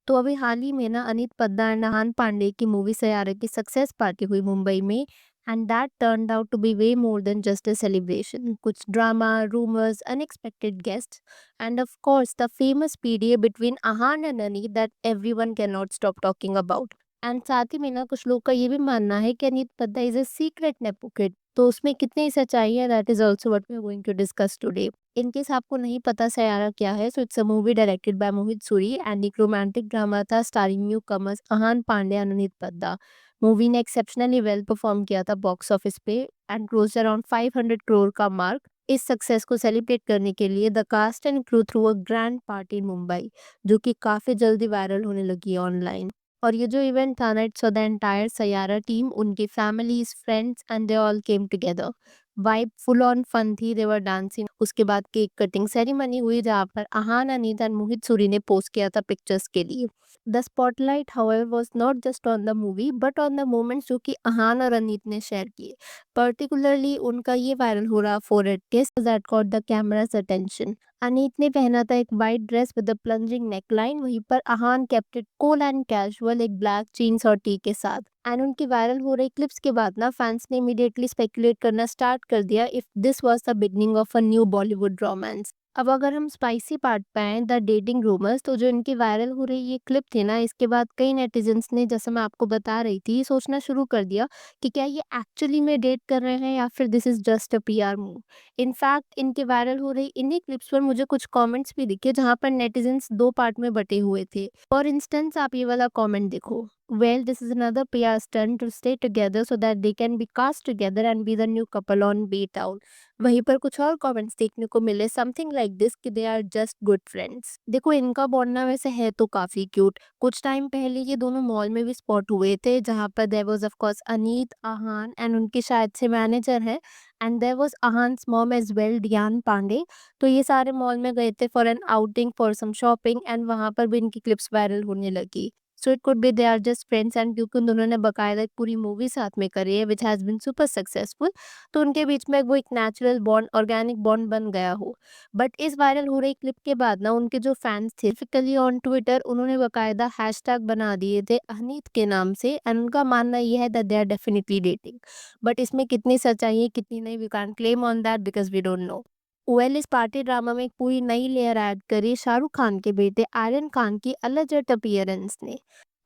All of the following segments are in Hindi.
तो अभी हाल ही में ना अनीत पद्दा एंड नहान पांडे की मूवी सैयारा की सक्सेस पार्टी हुई मुंबई में। And that turned out to be way more than just a celebration. कुछ drama, rumours, unexpected guest and of course the famous PDA between Ahaan and Aneet that everyone can not stop talking about. And साथ ही में ना कुछ लोग का ये भी मानना है कि Aneet Padda is a secret nepo kid. तो उसमें कितनी सच्चाई है, that is also what we are going to discuss today. In case आपको नहीं पता सयारा क्या है, so it's a movie directed by Mohit Suri and एक रोमांटिक ड्रामा था starring newcomers Ahaan Panday and Aneet Padda. Movie ने एक्सेप्शनली वेल परफॉर्म किया था बॉक्स ऑफिस पे एंड क्लोज अराउंड 500 करोड़ का मार्क। इस सक्सेस को सेलिब्रेट करने के लिए the cast and crew threw a grand party in Mumbai, जो कि काफी जल्दी वायरल होने लगी है ऑनलाइन। और ये जो इवेंट था ना, it's so the entire Saiyaara team, उनकी families, friends and they all came together. Vibe full on fun थी, देवर डांसिंग। उसके बाद केक कटिंग सेरेमनी हुई जहाँ पर अहान, अनीत एंड मोहित सूरी ने पोस्ट किया था पिक्चर्स के लिए। The spotlight however was not just on the movie but on the moments जो कि अहान और अनीत ने शेयर किए। पर्टिकुलरली उनका ये वायरल हो रहा forehead kiss that caught the camera's attention. Aneet ने पहना था एक white dress with the plunging neckline, वहीं पर Ahaan kept it cool and casual, एक ब्लैक जीन्स और टी के साथ। एंड उनकी वायरल हो रही क्लिप्स के बाद ना फैंस ने इमीडिएटली स्पेकुलेट करना स्टार्ट कर दिया if this was the beginning of a new Bollywood romance. अब अगर हम स्पाइसी पार्ट पे आए, द डेटिंग रूमर्स, तो जो इनकी वायरल हो रही ये क्लिप थी ना, इसके बाद कई नेटिजन्स ने, जैसे मैं आपको बता रही थी, सोचना शुरू कर दिया कि क्या ये एक्चुअली में डेट कर रहे हैं या फिर this is just a PR move. In fact इनके वायरल हो रही इन्हीं क्लिप्स पर मुझे कुछ कमेंट्स भी दिखे जहां पर नेटिजन्स दो पार्ट में बटे हुए थे। फॉर इंस्टेंस आप ये वाला कमेंट देखो, well, this is another PR stunt to stay together so that they can be cast together and be the new couple on B-Town। वहीं पर कुछ और कमेंट्स देखने को मिले समथिंग लाइक दिस कि they are just good friends. देखो इनका बॉन्ड ना वैसे है तो काफी क्यूट। कुछ टाइम पहले ये दोनों मॉल में भी स्पॉट हुए थे जहां पर there was of course Aneet, Ahaan and उनके शायद से मैनेजर है, and there was Ahaan's mom as well, Deanne Panday. तो ये सारे मॉल में गए थे for an outing, for some shopping, and वहां पर भी इनकी क्लिप्स वायरल होने लगी। So it could be they are just friends, and क्योंकि उन दोनों ने बकायदा एक पूरी मूवी साथ में करी है which has been super successful, तो उनके बीच में वो एक नेचुरल बॉन्ड, ऑर्गेनिक बॉन्ड बन गया हो। बट इस वायरल हो रही क्लिप के बाद ना उनके जो फैंस थे स्पेसिफिकली ऑन ट्विटर, उन्होंने बकायदा हैशटैग बना दिए थे अहनीत के नाम से, एंड उनका मानना ये है that they are definitely dating. But इसमें कितनी सच्चाई है कितनी नहीं, we can claim on that because we don't know. ओएल इस पार्टी ड्रामा में एक पूरी नई लेयर ऐड करी शाहरुख खान के बेटे आर्यन खान की अलर्जेट अपीयरेंस ने।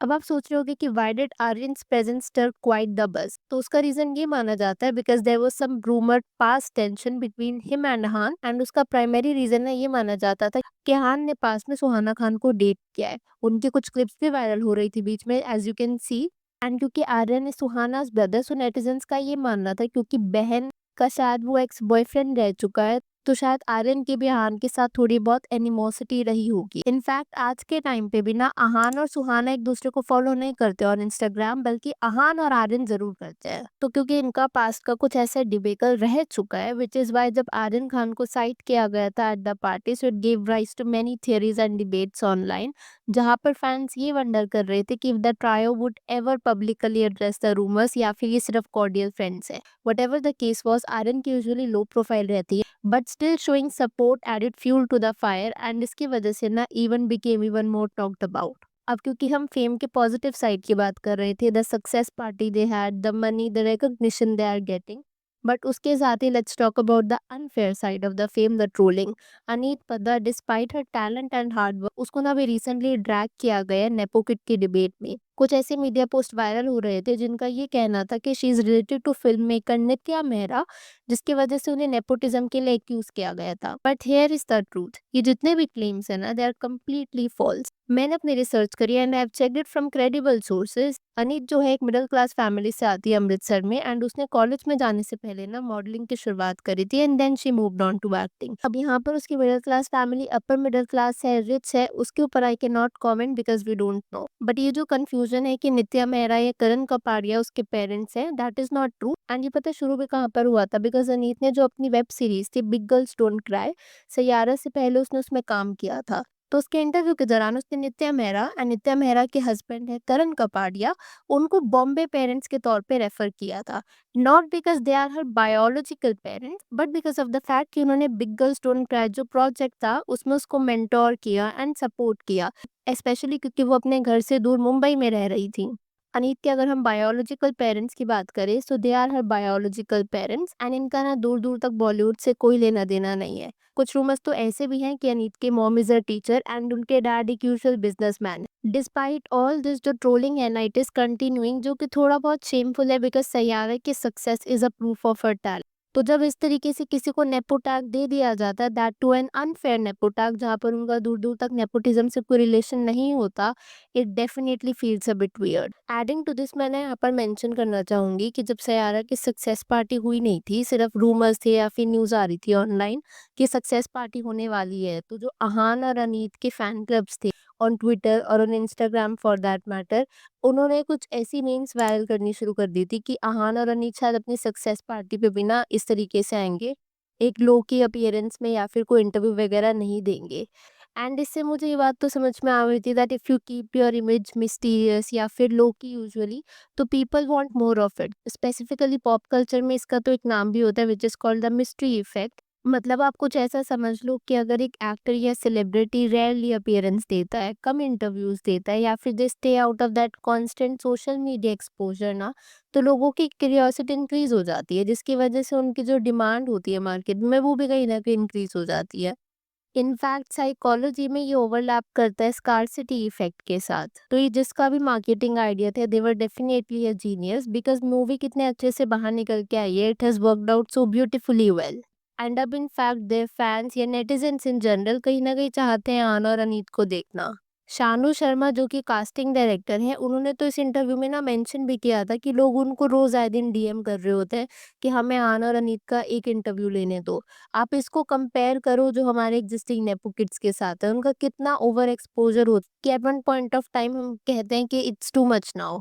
अब आप सोच रहे होगे कि why did Aryan's presence stir quite the buzz? तो उसका रीजन ये माना जाता है because there was some rumoured past tension between him and Ahaan, and उसका प्राइमरी रीजन है ये माना जाता था कि हान ने पास में सुहाना खान को डेट किया है। उनकी कुछ क्लिप्स भी वायरल हो रही थी बीच में, as you can see. And क्योंकि Aryan is Suhana's brother, so netizens का ये मानना था क्योंकि बहन का शायद वो एक्स बॉयफ्रेंड रह चुका है, तो शायद आर्यन की भी अहान के साथ थोड़ी बहुत एनिमोसिटी रही होगी। इनफैक्ट आज के टाइम पे भी ना अहान और सुहाना एक दूसरे को फॉलो नहीं करते और इंस्टाग्राम, बल्कि अहान और आर्यन जरूर करते हैं। तो क्योंकि इनका पास्ट का कुछ ऐसा डिबेकल रह चुका है, विच इज वाई जब आर्यन खान को साइट किया गया था at the party, so it give rise to many theories and debates online, जहां पर फैंस ये वंडर कर रहे थे कि if the trio would ever publicly address the rumours या फिर ये सिर्फ कॉर्डियल फ्रेंड्स है। Whatever the case was, Aryan की यूजुअली लो प्रोफाइल रहती है but still showing support added fuel to the fire, and इसकी वजह से ना even became even more talked about. अब क्योंकि हम फेम के पॉजिटिव साइड की बात कर रहे थे, the success party they had, the money, the recognition they are getting, but उसके साथ ही let's talk about the unfair side of the fame, the trolling. Aneet Padda despite her talent and hard work, उसको ना भी रिसेंटली ड्रैग किया गया नेपो किड की डिबेट में। कुछ ऐसे मीडिया पोस्ट वायरल हो रहे थे जिनका ये कहना था कि she is related to film maker Nitya Mehra, जिसकी वजह से उन्हें नेपोटिज्म के लिए एक्यूज किया गया था। But here is the truth, ये जितने भी क्लेम्स है ना, दे आर कम्प्लीटली फॉल्स। मैंने अपनी रिसर्च करी and I have checked it from credible sources. Aneet जो है एक मिडिल क्लास फैमिली से आती है अमृतसर में, एंड उसने कॉलेज में जाने से पहले ना मॉडलिंग की शुरुआत करी थी and then she moved on to acting. अब यहाँ पर उसकी middle class family upper middle class है, रिच है, उसके ऊपर I can not comment because we don't know. But ये जो कंफ्यूजन है कि नित्या मेहरा या करण कपाड़िया उसके पेरेंट्स हैं, that is not true. And ये पता है शुरू भी कहाँ पर हुआ था, बिकॉज अनीत ने जो अपनी वेब सीरीज थी big girls don't cry, Saiyaara से पहले उसने उसमें काम किया था। तो उसके इंटरव्यू के दौरान उसने नित्या मेहरा के हस्बैंड है करण कपाड़िया, उनको बॉम्बे पेरेंट्स के तौर पे रेफर किया था। Not because they are her biological parents but because of the fact कि उन्होंने बिग गर्ल्स डोंट क्राई जो प्रोजेक्ट था उसमें उसको मेंटोर किया एंड सपोर्ट किया, स्पेशली क्योंकि वो अपने घर से दूर मुंबई में रह रही थी। अनीत के अगर हम बायोलॉजिकल पेरेंट्स की बात करें so they are her biological parents and इनका ना दूर दूर तक बॉलीवुड से कोई लेना देना नहीं है। कुछ रूमर्स तो ऐसे भी हैं कि अनीत के mom is a teacher and उनके डैड एक usual businessman. Despite all this जो ट्रोलिंग है ना इट इज कंटिन्यूइंग, जो कि थोड़ा बहुत शेमफुल है बिकॉज सैयारा की success is a proof of her talent. तो जब इस तरीके से किसी को नेपो टैग दे दिया जाता है, that too an unfair nepo tag जहाँ पर उनका दूर दूर तक नेपोटिज्म से कोई रिलेशन नहीं होता, it definitely feels a bit weird. Adding to this मैं यहाँ पर मेंशन करना चाहूंगी कि जब सयारा की सक्सेस पार्टी हुई नहीं थी, सिर्फ रूमर्स थे या फिर न्यूज आ रही थी ऑनलाइन कि सक्सेस पार्टी होने वाली है, तो जो अहान और अनीत के फैन क्लब्स थे ऑन ट्विटर और on Instagram for that matter, उन्होंने कुछ ऐसी मीम्स वायरल करनी शुरू कर दी थी कि अहान और अनीत शायद अपनी सक्सेस पार्टी पे भी ना इस तरीके से आएंगे, एक लो की अपीयरेंस में या फिर कोई इंटरव्यू वगैरह नहीं देंगे। एंड इससे मुझे ये बात तो समझ में आ रही थी that if you keep your image mysterious या फिर लो की यूजुअली, तो people want more of it. Specifically pop culture में इसका तो एक नाम भी होता है which is called the mystery effect. मतलब आप कुछ ऐसा समझ लो कि अगर एक एक्टर या सेलिब्रिटी रेयरली अपीयरेंस देता है, कम इंटरव्यूज देता है या फिर they stay out of that constant social media exposure ना, तो लोगों की क्यूरियोसिटी इंक्रीज हो जाती है जिसकी वजह से उनकी जो डिमांड होती है मार्केट में वो भी कहीं ना कहीं इंक्रीज हो जाती है। इनफैक्ट साइकोलॉजी में ये ओवरलैप करता है स्कार्सिटी इफेक्ट के साथ। तो ये जिसका भी मार्केटिंग आइडिया थे they were definitely a genius because movie कितने अच्छे से बाहर निकल के आई है, it has worked out so beautifully well. And अब इन फैक्ट देयर फैंस या नेटिजन्स इन जनरल कहीं ना कहीं चाहते हैं आन और अनीत को देखना। शानू शर्मा जो कि कास्टिंग डायरेक्टर हैं, उन्होंने तो इस इंटरव्यू में ना मेंशन भी किया था कि लोग उनको रोज आए दिन डीएम कर रहे होते हैं कि हमें आन और अनीत का एक इंटरव्यू लेने दो। आप इसको कंपेयर करो जो हमारे एग्जिस्टिंग नेपो किड्स के साथ है, उनका कितना ओवर एक्सपोजर होता है कि at one point of time हम कहते हैं कि it's too much now.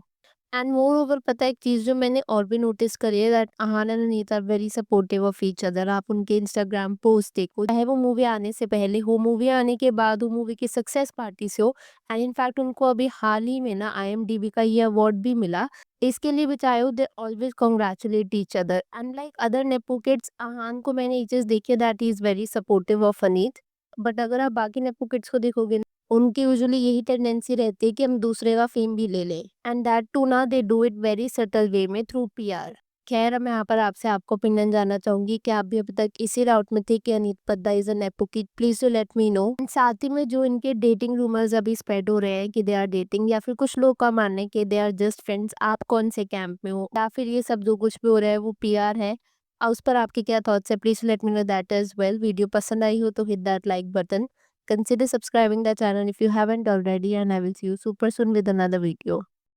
And moreover पता है एक चीज़ जो मैंने और भी नोटिस करी है that Ahaan and Anita are very supportive of each other. आप उनके इंस्टाग्राम पोस्ट देखो, चाहे वो मूवी आने से पहले हो, मूवी आने के बाद हो, मूवी की सक्सेस पार्टी से हो। एंड इनफैक्ट उनको अभी हाल ही में ना IMDb का ये अवार्ड भी मिला। इसके लिए भी चाहे हो they always congratulate each other. Unlike other nepo kids, Ahaan को मैंने ये चीज़ देखी है that he is very supportive of Aneet. But अगर आप बाकी नेपो किड्स को देखोगे, उनकी यूजुअली यही टेंडेंसी रहती है कि हम दूसरे का फेम भी ले लें एंड दैट टू ना they do it very subtle way में थ्रू पीआर। खैर अब मैं यहाँ पर आपसे आपको ओपिनियन जानना चाहूंगी कि आप भी अभी तक इसी राउट में थे कि Aneet Padda is an nepo kid, please to let me know. साथ ही में जो इनके डेटिंग रूमर्स अभी स्प्रेड हो रहे हैं कि दे आर डेटिंग या फिर कुछ लोग का मानना है कि दे आर जस्ट फ्रेंड्स, आप कौन से कैंप में हो या फिर ये सब जो कुछ भी हो रहा है वो पीआर है, उस पर आपके क्या थॉट्स है, please let me know that as well. Video पसंद आई हो तो hit that like button, consider subscribing the channel if you haven't already, and I will see you super soon with another video.